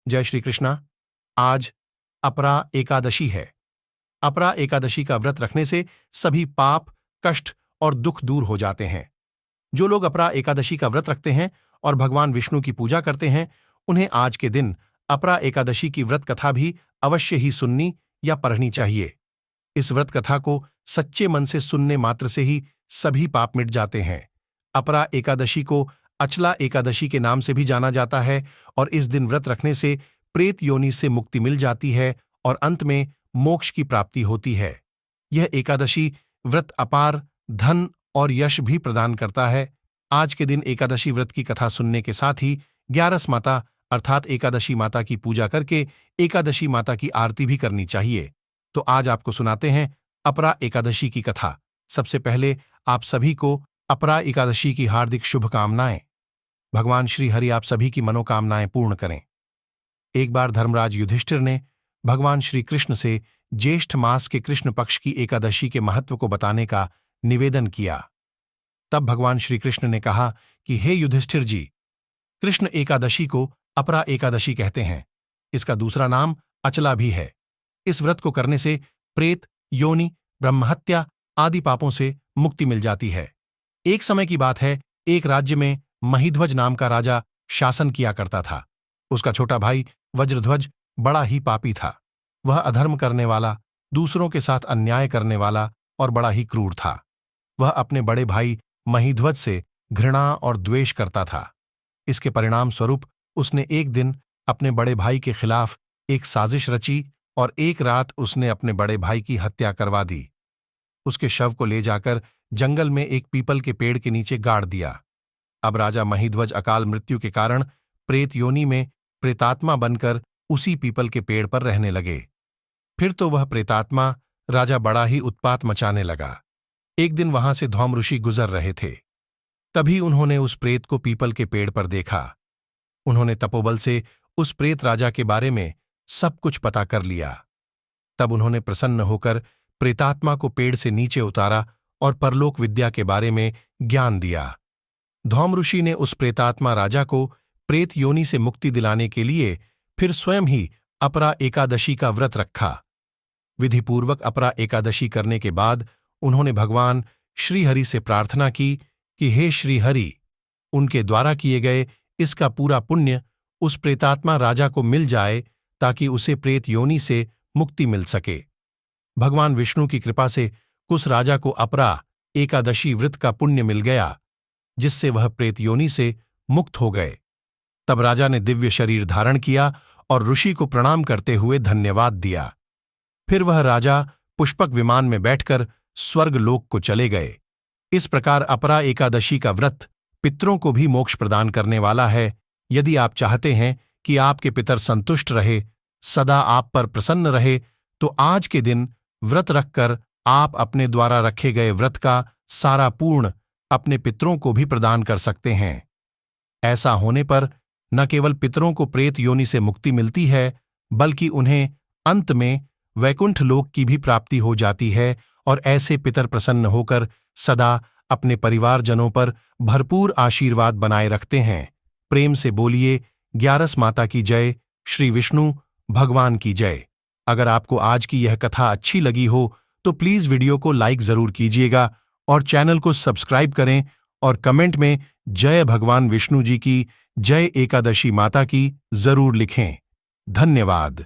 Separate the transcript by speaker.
Speaker 1: जय श्री कृष्णा। आज अपरा एकादशी है। अपरा एकादशी का व्रत रखने से सभी पाप, कष्ट और दुख दूर हो जाते हैं। जो लोग अपरा एकादशी का व्रत रखते हैं और भगवान विष्णु की पूजा करते हैं, उन्हें आज के दिन अपरा एकादशी की व्रत कथा भी अवश्य ही सुननी या पढ़नी चाहिए। इस व्रत कथा को सच्चे मन से सुनने मात्र से ही सभी पाप मिट जाते हैं। अपरा एकादशी को अचला एकादशी के नाम से भी जाना जाता है और इस दिन व्रत रखने से प्रेत योनि से मुक्ति मिल जाती है और अंत में मोक्ष की प्राप्ति होती है। यह एकादशी व्रत अपार धन और यश भी प्रदान करता है। आज के दिन एकादशी व्रत की कथा सुनने के साथ ही 11 माता अर्थात एकादशी माता की पूजा करके एकादशी माता की आरती भी करनी चाहिए। तो आज आपको सुनाते हैं अपरा एकादशी की कथा। सबसे पहले आप सभी को अपरा एकादशी की हार्दिक शुभकामनाएं। भगवान श्री हरि आप सभी की मनोकामनाएं पूर्ण करें। एक बार धर्मराज युधिष्ठिर ने भगवान श्री कृष्ण से ज्येष्ठ मास के कृष्ण पक्ष की एकादशी के महत्व को बताने का निवेदन किया। तब भगवान श्री कृष्ण ने कहा कि हे युधिष्ठिर जी, कृष्ण एकादशी को अपरा एकादशी कहते हैं। इसका दूसरा नाम अचला भी है। इस व्रत को करने से प्रेत, योनि, ब्रह्महत्या आदि पापों से मुक्ति मिल जाती है। एक समय की बात है, एक राज्य में महीध्वज नाम का राजा शासन किया करता था। उसका छोटा भाई वज्रध्वज बड़ा ही पापी था। वह अधर्म करने वाला, दूसरों के साथ अन्याय करने वाला और बड़ा ही क्रूर था। वह अपने बड़े भाई महीध्वज से घृणा और द्वेष करता था। इसके परिणाम स्वरूप उसने एक दिन अपने बड़े भाई के खिलाफ एक साजिश रची और एक रात उसने अपने बड़े भाई की हत्या करवा दी। उसके शव को ले जाकर जंगल में एक पीपल के पेड़ के नीचे गाड़ दिया। अब राजा महीध्वज अकाल मृत्यु के कारण प्रेत योनि में प्रेतात्मा बनकर उसी पीपल के पेड़ पर रहने लगे। फिर तो वह प्रेतात्मा राजा बड़ा ही उत्पात मचाने लगा। एक दिन वहां से धौम ऋषि गुजर रहे थे। तभी उन्होंने उस प्रेत को पीपल के पेड़ पर देखा। उन्होंने तपोबल से उस प्रेत राजा के बारे में सब कुछ पता कर लिया। तब उन्होंने प्रसन्न होकर प्रेतात्मा को पेड़ से नीचे उतारा और परलोक विद्या के बारे में ज्ञान दिया। धौम ऋषि ने उस प्रेतात्मा राजा को प्रेत योनि से मुक्ति दिलाने के लिए फिर स्वयं ही अपरा एकादशी का व्रत रखा। विधिपूर्वक अपरा एकादशी करने के बाद उन्होंने भगवान श्रीहरि से प्रार्थना की कि हे श्रीहरि, उनके द्वारा किए गए इसका पूरा पुण्य उस प्रेतात्मा राजा को मिल जाए ताकि उसे प्रेत योनि से मुक्ति मिल सके। भगवान विष्णु की कृपा से उस राजा को अपरा एकादशी व्रत का पुण्य मिल गया, जिससे वह प्रेत योनि से मुक्त हो गए। तब राजा ने दिव्य शरीर धारण किया और ऋषि को प्रणाम करते हुए धन्यवाद दिया। फिर वह राजा पुष्पक विमान में बैठकर स्वर्ग लोक को चले गए। इस प्रकार अपरा एकादशी का व्रत पितरों को भी मोक्ष प्रदान करने वाला है। यदि आप चाहते हैं कि आपके पितर संतुष्ट रहे, सदा आप पर प्रसन्न रहे, तो आज के दिन व्रत रखकर आप अपने द्वारा रखे गए व्रत का सारा पूर्ण अपने पितरों को भी प्रदान कर सकते हैं। ऐसा होने पर न केवल पितरों को प्रेत योनि से मुक्ति मिलती है, बल्कि उन्हें अंत में वैकुंठ लोक की भी प्राप्ति हो जाती है और ऐसे पितर प्रसन्न होकर सदा अपने परिवारजनों पर भरपूर आशीर्वाद बनाए रखते हैं। प्रेम से बोलिए 11 माता की जय, श्री विष्णु भगवान की जय। अगर आपको आज की यह कथा अच्छी लगी हो तो प्लीज वीडियो को लाइक जरूर कीजिएगा और चैनल को सब्सक्राइब करें और कमेंट में जय भगवान विष्णु जी की, जय एकादशी माता की जरूर लिखें। धन्यवाद।